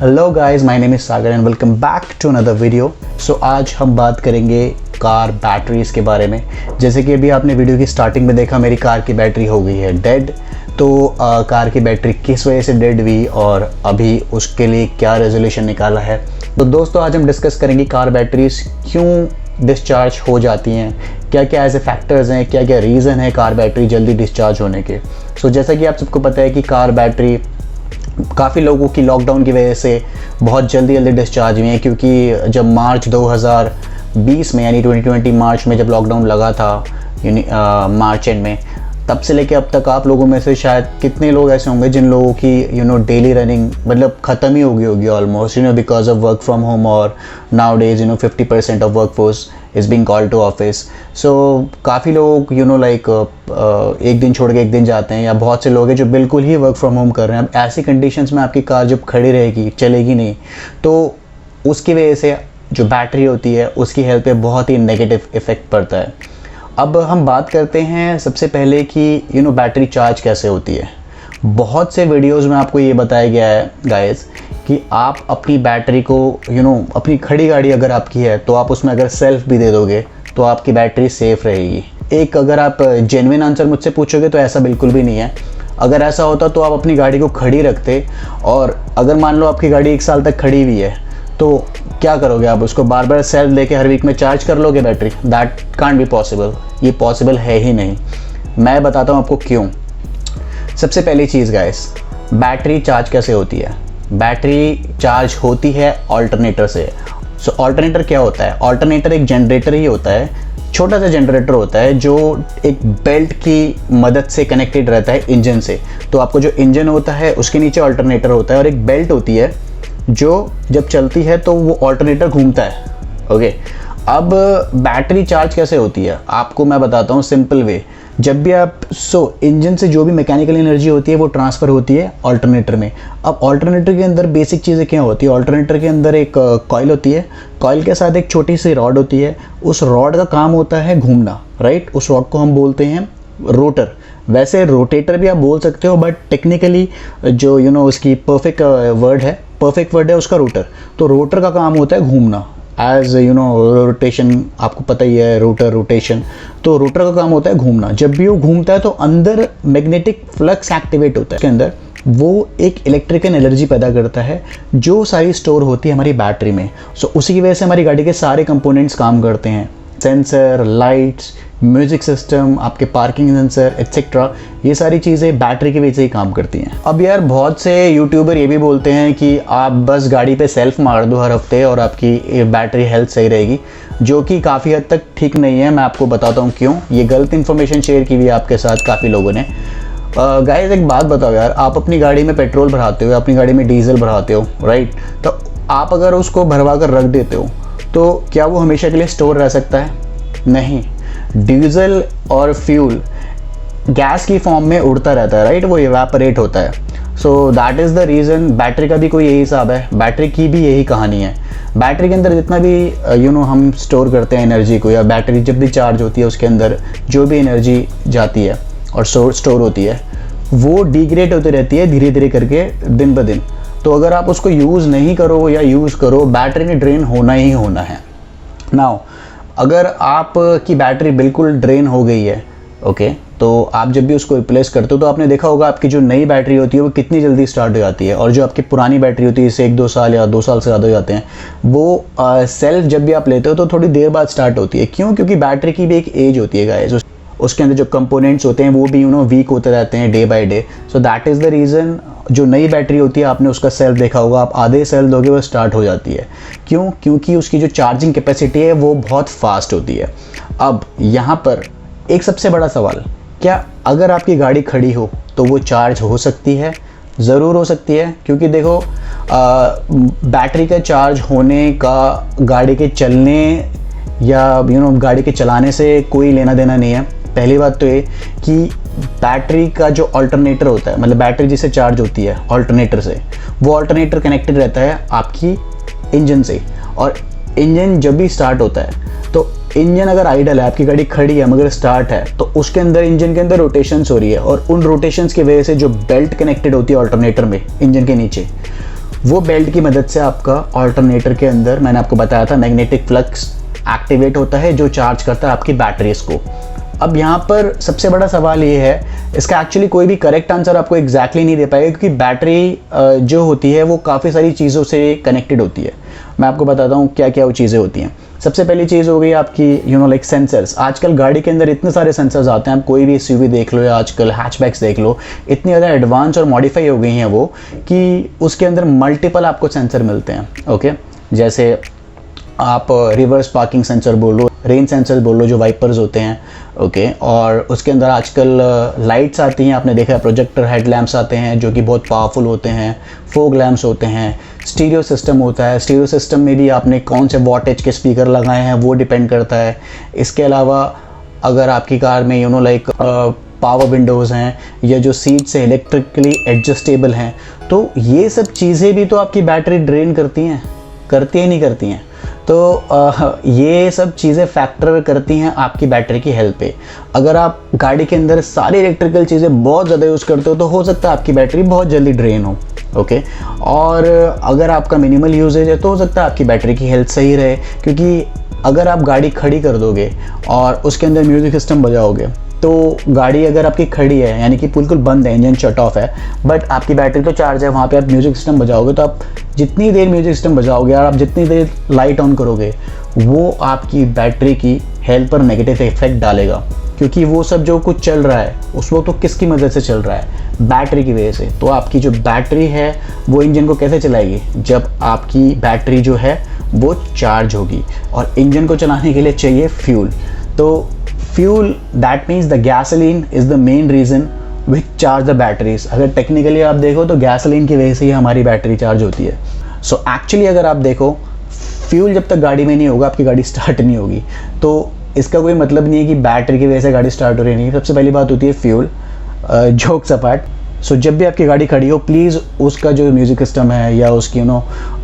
Hello guys, my name is Sagar and welcome back to another video. So आज हम बात करेंगे कार बैटरीज़ के बारे में। जैसे कि अभी आपने वीडियो की स्टार्टिंग में देखा, मेरी कार की बैटरी हो गई है डेड। तो कार की बैटरी किस वजह से डेड हुई और अभी उसके लिए क्या रेजोल्यूशन निकाला है। तो दोस्तों आज हम डिस्कस करेंगे कार बैटरीज़ क्यों डिस्चार्ज हो जाती हैं, क्या क्या ऐसे फैक्टर्स हैं, क्या क्या रीज़न है कार बैटरी जल्दी डिस्चार्ज होने के। सो जैसा कि आप सबको पता है कि कार बैटरी काफ़ी लोगों की लॉकडाउन की वजह से बहुत जल्दी डिस्चार्ज हुई है, क्योंकि जब मार्च 2020 में यानी 2020 मार्च में जब लॉकडाउन लगा था मार्च एंड में, तब से लेके अब तक आप लोगों में से शायद कितने लोग ऐसे होंगे जिन लोगों की डेली रनिंग मतलब ख़त्म ही हो गई होगी almost, because of work from home. और now days 50% of work force is being called to office. So काफ़ी लोग लाइक एक दिन छोड़ के एक दिन जाते हैं, या बहुत से लोग हैं जो बिल्कुल ही वर्क फ्रॉम होम कर रहे हैं। अब ऐसी कंडीशंस में आपकी कार जब खड़ी रहेगी, चलेगी नहीं, तो उसकी वजह से जो बैटरी होती है उसकी हेल्थ पे बहुत ही नेगेटिव इफ़ेक्ट पड़ता है। अब हम बात करते हैं सबसे पहले कि बैटरी चार्ज कैसे होती है। बहुत से वीडियोस में आपको ये बताया गया है गाइस कि आप अपनी बैटरी को अपनी खड़ी गाड़ी अगर आपकी है तो आप उसमें अगर सेल्फ भी दे दोगे तो आपकी बैटरी सेफ़ रहेगी। एक अगर आप जेन्युइन आंसर मुझसे पूछोगे तो ऐसा बिल्कुल भी नहीं है। अगर ऐसा होता तो आप अपनी गाड़ी को खड़ी रखते, और अगर मान लो आपकी गाड़ी 1 साल तक खड़ी हुई है तो क्या करोगे आप? उसको बार बार सेल्फ लेके हर वीक में चार्ज कर लोगे battery? That can't be possible. ये पॉसिबल है ही नहीं। मैं बताता हूँ आपको क्यों। सबसे पहली चीज़ गाइस, बैटरी चार्ज कैसे होती है? बैटरी चार्ज होती है ऑल्टरनेटर से। सो ऑल्टरनेटर क्या होता है? ऑल्टरनेटर एक जनरेटर ही होता है, छोटा सा जनरेटर होता है जो एक बेल्ट की मदद से कनेक्टेड रहता है इंजन से। तो आपको जो इंजन होता है उसके नीचे ऑल्टरनेटर होता है और एक बेल्ट होती है जो जब चलती है तो वो ऑल्टरनेटर घूमता है। ओके, अब बैटरी चार्ज कैसे होती है आपको मैं बताता हूँ सिंपल वे। जब भी आप इंजन से जो भी मैकेनिकल एनर्जी होती है वो ट्रांसफ़र होती है ऑल्टरनेटर में। अब ऑल्टरनेटर के अंदर बेसिक चीज़ें क्या होती है? ऑल्टरनेटर के अंदर एक कॉइल होती है, कॉइल के साथ एक छोटी सी रॉड होती है। उस रॉड का काम होता है घूमना, राइट? उस रॉड को हम बोलते हैं रोटर। वैसे रोटेटर भी आप बोल सकते हो, बट टेक्निकली जो उसकी परफेक्ट वर्ड है उसका रोटर। तो रोटर का काम होता है घूमना, एज रोटेशन, आपको पता ही है रोटर रोटेशन। तो रोटर का काम होता है घूमना। जब भी वो घूमता है तो अंदर मैग्नेटिक फ्लक्स एक्टिवेट होता है, इसके अंदर वो एक इलेक्ट्रिकल एनर्जी पैदा करता है जो सारी स्टोर होती है हमारी बैटरी में। सो उसी की वजह से हमारी गाड़ी के सारे कंपोनेंट्स काम करते हैं। सेंसर, लाइट्स, म्यूजिक सिस्टम, आपके पार्किंग सेंसर एट्सेट्रा, ये सारी चीज़ें बैटरी की वजह से ही काम करती हैं। अब यार बहुत से यूट्यूबर ये भी बोलते हैं कि आप बस गाड़ी पे सेल्फ मार दो हर हफ्ते और आपकी बैटरी हेल्थ सही रहेगी, जो कि काफ़ी हद तक ठीक नहीं है। मैं आपको बताता हूँ क्यों। ये गलत इन्फॉर्मेशन शेयर की हुई है आपके साथ काफ़ी लोगों ने। गाइस एक बात बताओ यार, आप अपनी गाड़ी में पेट्रोल भराते हो, अपनी गाड़ी में डीजल भराते हो, राइट? तो आप अगर उसको भरवा कर रख देते हो तो क्या वो हमेशा के लिए स्टोर रह सकता है? नहीं। डीजल और फ्यूल गैस की फॉर्म में उड़ता रहता है, राइट? वो इवेपोरेट होता है। So that is the reason. Battery का भी कोई यही हिसाब है, बैटरी की भी यही कहानी है। बैटरी के अंदर जितना भी हम स्टोर करते हैं एनर्जी को, या बैटरी जब भी चार्ज होती है उसके अंदर जो भी एनर्जी जाती है और स्टोर होती है वो डिग्रेड होती रहती है धीरे धीरे करके दिन ब दिन। तो अगर आप उसको यूज़ नहीं करो या यूज़ करो, बैटरी ने ड्रेन होना ही होना है। नाउ अगर आपकी बैटरी बिल्कुल ड्रेन हो गई है, ओके, तो आप जब भी उसको रिप्लेस करते हो तो आपने देखा होगा आपकी जो नई बैटरी होती है वो कितनी जल्दी स्टार्ट हो जाती है, और जो आपकी पुरानी बैटरी होती है, इससे 1-2 साल या 2 साल से ज़्यादा हो जाते हैं, वो सेल्फ जब भी आप लेते हो तो थोड़ी देर बाद स्टार्ट होती है। क्यों? क्योंकि बैटरी की भी एक एज होती है गाइस, उसके अंदर जो कंपोनेंट्स होते हैं वो भी वीक होते रहते हैं day by day. So that is the reason. जो नई बैटरी होती है आपने उसका सेल्फ देखा होगा, आप आधे सेल दोगे वो स्टार्ट हो जाती है। क्यों? क्योंकि उसकी जो चार्जिंग कैपेसिटी है वो बहुत फास्ट होती है। अब यहाँ पर एक सबसे बड़ा सवाल, क्या अगर आपकी गाड़ी खड़ी हो तो वो चार्ज हो सकती है? ज़रूर हो सकती है, क्योंकि देखो बैटरी का चार्ज होने का गाड़ी के चलने या गाड़ी के चलाने से कोई लेना देना नहीं है। पहली बात तो ये कि बैटरी का जो ऑल्टरनेटर होता है, मतलब बैटरी जिससे चार्ज होती है ऑल्टरनेटर से, वो ऑल्टरनेटर कनेक्टेड रहता है आपकी इंजन से। और इंजन जब भी स्टार्ट होता है तो इंजन अगर आइडल है, आपकी गाड़ी खड़ी है मगर स्टार्ट है, तो उसके अंदर इंजन के अंदर रोटेशंस हो रही है, और उन रोटेशंस की वजह से जो बेल्ट कनेक्टेड होती है ऑल्टरनेटर में इंजन के नीचे, वो बेल्ट की मदद से आपका ऑल्टरनेटर के अंदर, मैंने आपको बताया था, मैग्नेटिक फ्लक्स एक्टिवेट होता है जो चार्ज करता है आपकी बैटरीज को। अब यहाँ पर सबसे बड़ा सवाल ये है, इसका एक्चुअली कोई भी करेक्ट आंसर आपको एग्जैक्टली नहीं दे पाएगा, क्योंकि बैटरी जो होती है वो काफ़ी सारी चीज़ों से कनेक्टेड होती है। मैं आपको बताता हूँ क्या क्या वो चीज़ें होती हैं। सबसे पहली चीज़ हो गई आपकी लाइक सेंसर्स। आजकल गाड़ी के अंदर इतने सारे सेंसर्स आते हैं, आप कोई भी एसयूवी देख लो या आजकल हैचबैक्स देख लो, इतनी ज़्यादा एडवांस और मॉडिफाई हो गई हैं वो कि उसके अंदर मल्टीपल आपको सेंसर मिलते हैं। ओके, जैसे आप रिवर्स पार्किंग सेंसर बोल लो, रेन सेंसर बोल लो जो वाइपर्स होते हैं। ओके, और उसके अंदर आजकल लाइट्स आती हैं, आपने देखा है, प्रोजेक्टर हेडलैम्प्स आते हैं जो कि बहुत पावरफुल होते हैं, फोग लैम्प्स होते हैं, स्टीरियो सिस्टम होता है। स्टीरियो सिस्टम में भी आपने कौन से वॉटेज के स्पीकर लगाए हैं वो डिपेंड करता है। इसके अलावा अगर आपकी कार में लाइक पावर विंडोज़ हैं या जो सीट्स है इलेक्ट्रिकली एडजस्टेबल हैं, तो ये सब चीज़ें भी तो आपकी बैटरी ड्रेन करती हैं नहीं करती हैं। तो ये सब चीज़ें फैक्टर करती हैं आपकी बैटरी की हेल्थ पे। अगर आप गाड़ी के अंदर सारी इलेक्ट्रिकल चीज़ें बहुत ज़्यादा यूज़ करते हो तो हो सकता है आपकी बैटरी बहुत जल्दी ड्रेन हो। ओके, और अगर आपका मिनिमल यूजेज है तो हो सकता है आपकी बैटरी की हेल्थ सही रहे, क्योंकि अगर आप गाड़ी खड़ी कर दोगे और उसके अंदर म्यूज़िक सिस्टम बजाओगे तो गाड़ी अगर आपकी खड़ी है यानी कि बिल्कुल बंद है, इंजन शट ऑफ है, बट आपकी बैटरी तो चार्ज है, वहाँ पे आप म्यूज़िक सिस्टम बजाओगे तो आप जितनी देर म्यूज़िक सिस्टम बजाओगे और आप जितनी देर लाइट ऑन करोगे वो आपकी बैटरी की हेल्थ पर नेगेटिव इफेक्ट डालेगा, क्योंकि वो सब जो कुछ चल रहा है उस वक्त तो किसकी मदद से चल रहा है, बैटरी की वजह से। तो आपकी जो बैटरी है वो इंजन को कैसे चलाएगी, जब आपकी बैटरी जो है वो चार्ज होगी, और इंजन को चलाने के लिए चाहिए फ्यूल। तो fuel, that means the gasoline is the main reason which charge the batteries. अगर टेक्निकली आप देखो तो गैसोलीन की वजह से ही हमारी बैटरी चार्ज होती है। सो एक्चुअली अगर आप देखो, फ्यूल जब तक गाड़ी में नहीं होगा आपकी गाड़ी स्टार्ट नहीं होगी। तो इसका कोई मतलब नहीं है कि बैटरी की वजह से गाड़ी स्टार्ट हो रही नहीं है। सबसे पहली बात होती है फ्यूल। जोक्स अपार्ट, सो जब भी आपकी गाड़ी खड़ी हो प्लीज़ उसका जो म्यूज़िक सिस्टम है या उसकी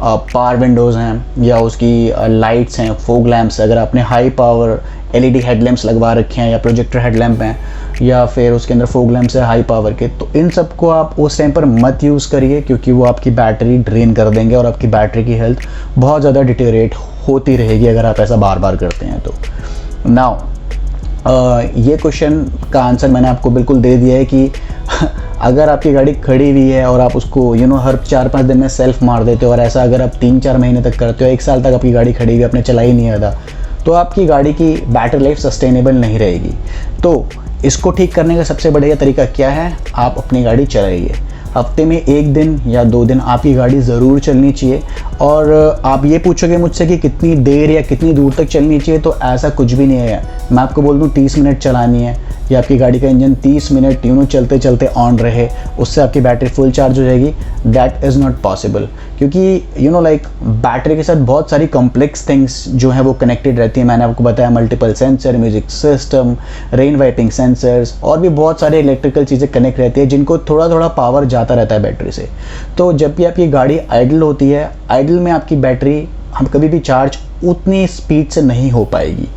पावर विंडोज़ हैं या उसकी लाइट्स हैं, फोग लैम्प्स, अगर आपने हाई पावर एलईडी हेडलैम्प्स लगवा रखे हैं या प्रोजेक्टर हेडलैम्प हैं या फिर उसके अंदर फोग लैम्प्स है हाई पावर के, तो इन सब को आप उस टाइम पर मत यूज़ करिए, क्योंकि वो आपकी बैटरी ड्रेन कर देंगे और आपकी बैटरी की हेल्थ बहुत ज़्यादा डिटेरियोरेट होती रहेगी अगर आप ऐसा बार बार करते हैं तो। नाउ ये क्वेश्चन का आंसर मैंने आपको बिल्कुल दे दिया है कि अगर आपकी गाड़ी खड़ी हुई है और आप उसको हर 4-5 दिन में सेल्फ मार देते हो, और ऐसा अगर आप 3-4 महीने तक करते हो, 1 साल तक आपकी गाड़ी खड़ी हुई, आपने चलाई नहीं आता, तो आपकी गाड़ी की बैटरी लाइफ सस्टेनेबल नहीं रहेगी। तो इसको ठीक करने का सबसे बढ़िया तरीका क्या है, आप अपनी गाड़ी चलाइए। हफ्ते में 1 दिन या 2 दिन आपकी गाड़ी ज़रूर चलनी चाहिए। और आप ये पूछोगे मुझसे कि कितनी देर या कितनी दूर तक चलनी चाहिए, तो ऐसा कुछ भी नहीं है। मैं आपको बोल दूँ 30 मिनट चलानी है या आपकी गाड़ी का इंजन 30 मिनट चलते चलते ऑन रहे, उससे आपकी बैटरी फुल चार्ज हो जाएगी, दैट इज़ नॉट पॉसिबल। क्योंकि लाइक बैटरी के साथ बहुत सारी कॉम्प्लेक्स थिंग्स जो हैं वो कनेक्टेड रहती हैं। मैंने आपको बताया multiple sensor, music system, rain wiping sensors, और भी बहुत सारे इलेक्ट्रिकल चीज़ें कनेक्ट रहती है जिनको थोड़ा थोड़ा पावर जाता रहता है बैटरी से। तो जब भी आपकी गाड़ी आइडल होती है, आइडल में आपकी बैटरी हम कभी भी चार्ज उतनी स्पीड से नहीं हो पाएगी,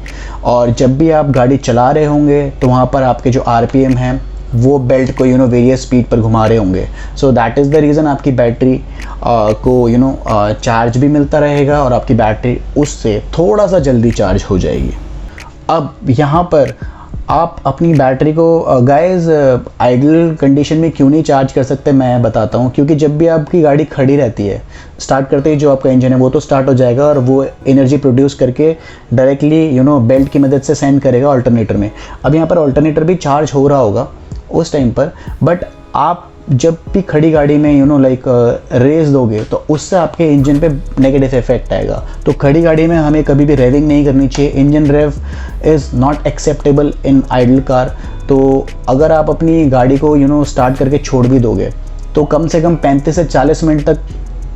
और जब भी आप गाड़ी चला रहे होंगे तो वहाँ पर आपके जो आरपीएम हैं वो बेल्ट को वेरियस स्पीड पर घुमा रहे होंगे। So that is the reason आपकी बैटरी को चार्ज भी मिलता रहेगा और आपकी बैटरी उससे थोड़ा सा जल्दी चार्ज हो जाएगी। अब यहाँ पर आप अपनी बैटरी को गाइस आइडल कंडीशन में क्यों नहीं चार्ज कर सकते, मैं बताता हूँ। क्योंकि जब भी आपकी गाड़ी खड़ी रहती है, स्टार्ट करते ही जो आपका इंजन है वो तो स्टार्ट हो जाएगा और वो एनर्जी प्रोड्यूस करके डायरेक्टली बेल्ट की मदद से सेंड करेगा अल्टरनेटर में। अब यहाँ पर अल्टरनेटर भी चार्ज हो रहा होगा उस टाइम पर, बट आप जब भी खड़ी गाड़ी में लाइक रेस दोगे तो उससे आपके इंजन पे नेगेटिव इफेक्ट आएगा। तो खड़ी गाड़ी में हमें कभी भी रेविंग नहीं करनी चाहिए। Engine rev is not acceptable in idle car. तो अगर आप अपनी गाड़ी को स्टार्ट करके छोड़ भी दोगे तो कम से कम 35 से 40 मिनट तक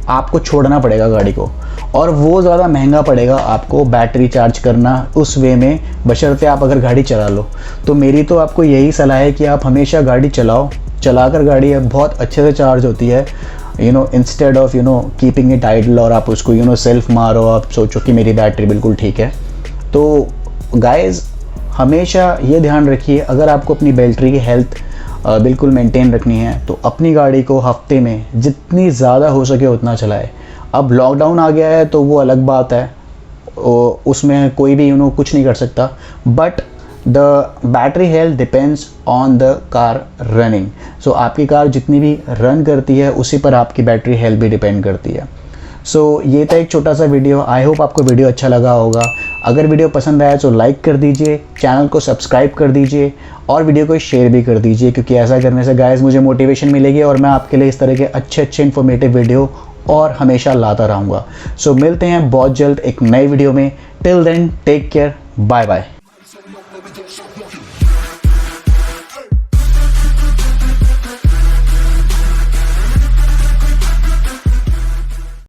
आपको छोड़ना पड़ेगा गाड़ी को, और वो ज़्यादा महंगा पड़ेगा आपको बैटरी चार्ज करना उस वे में, बशर्ते आप अगर गाड़ी चला लो। तो मेरी तो आपको यही सलाह है कि आप हमेशा गाड़ी चलाओ, चलाकर गाड़ी बहुत अच्छे से चार्ज होती है instead of keeping it idle और आप उसको सेल्फ मारो, आप सोचो कि मेरी बैटरी बिल्कुल ठीक है। तो गाइज हमेशा ये ध्यान रखिए, अगर आपको अपनी बैटरी की हेल्थ बिल्कुल मेंटेन रखनी है तो अपनी गाड़ी को हफ्ते में जितनी ज़्यादा हो सके उतना चलाए। अब लॉकडाउन आ गया है तो वो अलग बात है, उसमें कोई भी कुछ नहीं कर सकता, but the battery health depends on the car running. So आपकी कार जितनी भी रन करती है उसी पर आपकी बैटरी हेल्थ भी डिपेंड करती है। सो ये था एक छोटा सा वीडियो। आई होप आपको वीडियो अच्छा लगा होगा। अगर वीडियो पसंद आया तो लाइक कर दीजिए, चैनल को सब्सक्राइब कर दीजिए और वीडियो को शेयर भी कर दीजिए, क्योंकि ऐसा करने से गाइस मुझे मोटिवेशन मिलेगी और मैं आपके लिए इस तरह के अच्छे इन्फॉर्मेटिव वीडियो और हमेशा लाता रहूँगा। सो मिलते हैं बहुत जल्द एक नई वीडियो में। Till then take care, bye bye.